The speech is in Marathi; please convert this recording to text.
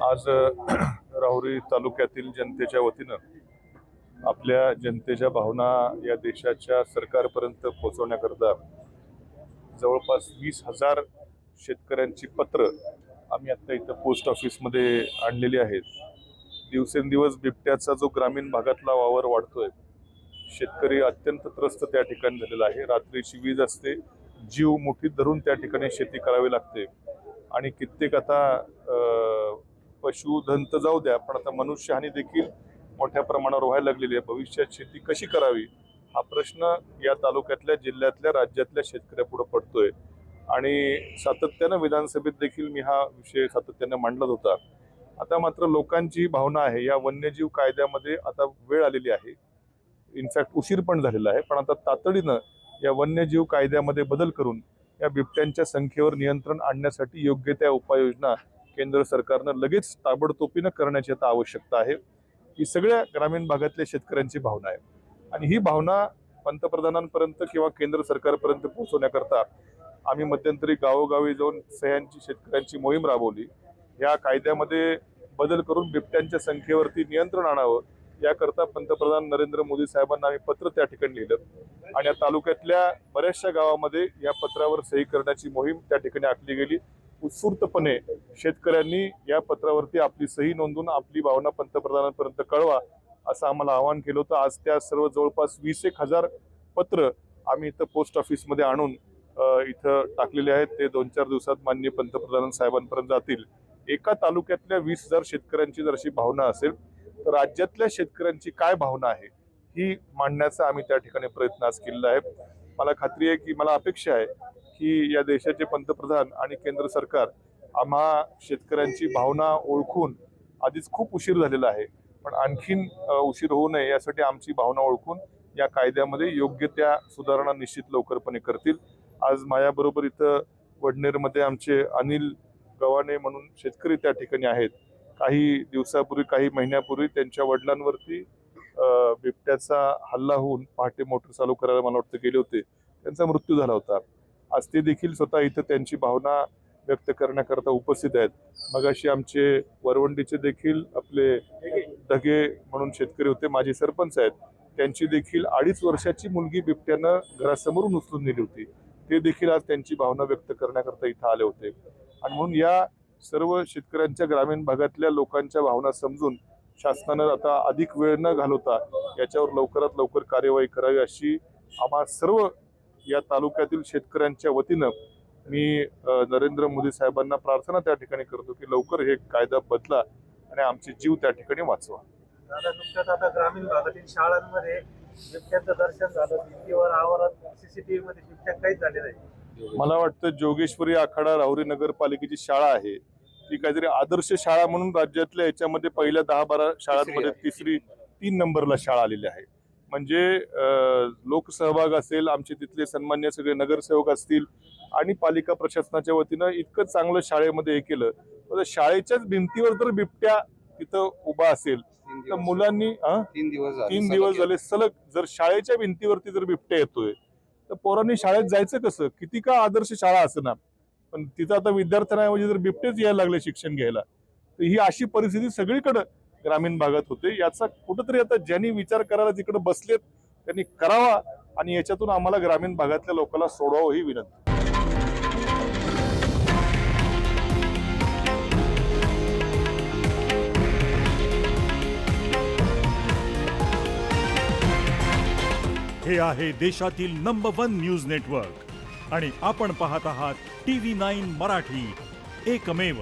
आज राहुरी तालुक्यातील जनतेच्या वतीनं आपल्या जनतेच्या भावना या देशाच्या सरकारपर्यंत पोहोचवण्याकरता जवळपास 20,000 शेतकऱ्यांची पत्र आम्ही आता इथं पोस्ट ऑफिसमध्ये आणलेली आहेत. दिवसेंदिवस बिबट्याचा जो ग्रामीण भागातला वावर वाढतोय, शेतकरी अत्यंत त्रस्त त्या ठिकाणी झालेला आहे. रात्रीची वीज असते, जीव मुठीत धरून त्या ठिकाणी शेती करावी लागते आणि कित्येक आता पशुधन तर जाऊ द्या, पण आता मनुष्यहानी देखील मोठ्या प्रमाणावर व्हायला लागलेली आहे. भविष्यात शेती कशी करावी हा प्रश्न या तालुक्यातल्या, जिल्ह्यातल्या, राज्यातल्या शेतकऱ्यापुढे पडतोय आणि सातत्यानं विधानसभेत देखील मी हा विषय सातत्यानं मांडलाच होता. आता मात्र लोकांची भावना आहे, या वन्यजीव कायद्यामध्ये आता वेळ आलेली आहे. इनफॅक्ट उशीर पण झालेला आहे, पण आता तातडीनं या वन्यजीव कायद्यामध्ये बदल करून या बिबट्यांच्या संख्येवर नियंत्रण आणण्यासाठी योग्य त्या उपाययोजना केंद्र सरकारनं लगेच ताबडतोबीनं करण्याची आता आवश्यकता आहे. ही सगळ्या ग्रामीण भागातल्या शेतकऱ्यांची भावना आहे आणि ही भावना पंतप्रधानांपर्यंत किंवा केंद्र सरकारपर्यंत पोहोचवण्याकरता आम्ही मध्यंतरी गावोगावी जाऊन सह्यांची शेतकऱ्यांची मोहीम राबवली. या कायद्यामध्ये बदल करून बिबट्यांच्या संख्येवरती नियंत्रण आणावं याकरता पंतप्रधान नरेंद्र मोदी साहेबांना आम्ही पत्र त्या ठिकाणी लिहिलं आणि या तालुक्यातल्या बऱ्याचशा गावामध्ये या पत्रावर सही करण्याची मोहीम त्या ठिकाणी आखली गेली. उत्स्फूर्तपणे शेतकऱ्यांनी या पत्रावरती आपली सही नोंदवून आपली भावना पंतप्रधानांपर्यंत कळवा असं आम्हाला आवाहन केलं होतं. आज त्या सर्व जवळपास 20,000 पत्र आम्ही इथं पोस्ट ऑफिसमध्ये आणून इथं टाकलेले आहेत. ते 2-4 दिवसात माननीय पंतप्रधान साहेबांपर्यंत जातील. एका तालुक्यातल्या 20,000 शेतकऱ्यांची जर अशी भावना असेल तर राज्यातल्या शेतकऱ्यांची काय भावना आहे ही मांडण्याचा आम्ही त्या ठिकाणी प्रयत्न आज केलेला आहे. मला खात्री आहे की, मला अपेक्षा आहे की या देशाचे पंतप्रधान आणि केंद्र सरकार आम्हा शेतकऱ्यांची भावना ओळखून, आधीच खूप उशीर झालेला आहे पण आणखीन उशीर होऊ नये यासाठी आमची भावना ओळखून या कायद्यामध्ये योग्य त्या सुधारणा निश्चित लवकरपणे करतील. आज माझ्याबरोबर इथं वडनेरमध्ये आमचे अनिल गव्हाणे म्हणून शेतकरी त्या ठिकाणी आहेत. काही दिवसापूर्वी, काही महिन्यापूर्वी त्यांच्या वडिलांवरती बिबट्याचा हल्ला होऊन पहाटे मोटर चालू करायला मला वाटतं गेले होते, त्यांचा मृत्यू झाला होता. आज ते देखील स्वतः इथं त्यांची भावना व्यक्त करण्याकरता उपस्थित आहेत. मगाशी आमचे वरवंडीचे देखील आपले ढगे म्हणून शेतकरी होते, माजी सरपंच आहेत, त्यांची देखील 2.5 वर्षाची मुलगी बिबट्यानं घरासमोरून उचलून नेली होती. ते देखील आज त्यांची भावना व्यक्त करण्याकरता इथं आले होते आणि म्हणून या सर्व शेतकऱ्यांच्या, ग्रामीण भागातल्या लोकांच्या भावना समजून शासनानं आता अधिक वेळ न घालवता याच्यावर लवकरात लवकर कार्यवाही करावी अशी आम्हा सर्व या तालुक्यातील शेतकऱ्यांच्या वतीनं मी नरेंद्र मोदी साहेबांना प्रार्थना त्या ठिकाणी करतो की लवकर हे कायदा बदला आणि आमचे जीव त्या ठिकाणी वाचवा. दादा, नुकताच आता ग्रामीण भागातील शाळांमध्ये बिबट्याचं दर्शन झालं. भिंतीवर, आवारात सीसीटीव्ही मध्ये बिबट्या काहीच झाले नाही. मला वाटतं जोगेश्वरी आखाडा राहुरी नगरपालिकेची शाळा आहे, ती काहीतरी आदर्श शाळा म्हणून राज्यातल्या याच्यामध्ये पहिल्या 10-12 शाळांमध्ये 3 नंबरला शाळा आलेली आहे. म्हणजे लोकसहभाग असेल, आमचे तिथले सन्मान्य सगळे नगरसेवक असतील आणि पालिका प्रशासनाच्या वतीनं इतकं चांगलं शाळेमध्ये हे केलं. शाळेच्याच भिंतीवर जर बिबट्या तिथं उभा असेल तर मुलांनी 3 दिवस झाले सलग जर शाळेच्या भिंतीवरती जर बिबट्या येतोय तर पोरांनी शाळेत जायचं कसं? किती का आदर्श शाळा असणार, पण तिथं आता विद्यार्थ्यांऐवजी जर बिबटेच यायला लागले शिक्षण घ्यायला तर ही अशी परिस्थिती सगळीकडे ग्रामीण भागात होते. याचा कुठंतरी आता ज्यांनी विचार करायला तिकडे बसलेत त्यांनी करावा आणि याच्यातून आम्हाला ग्रामीण भागातल्या लोकांना सोडवावं ही विनंती. हे आहे देशातील नंबर 1 न्यूज नेटवर्क आणि आपण पाहत आहात TV9 मराठी, एकमेव.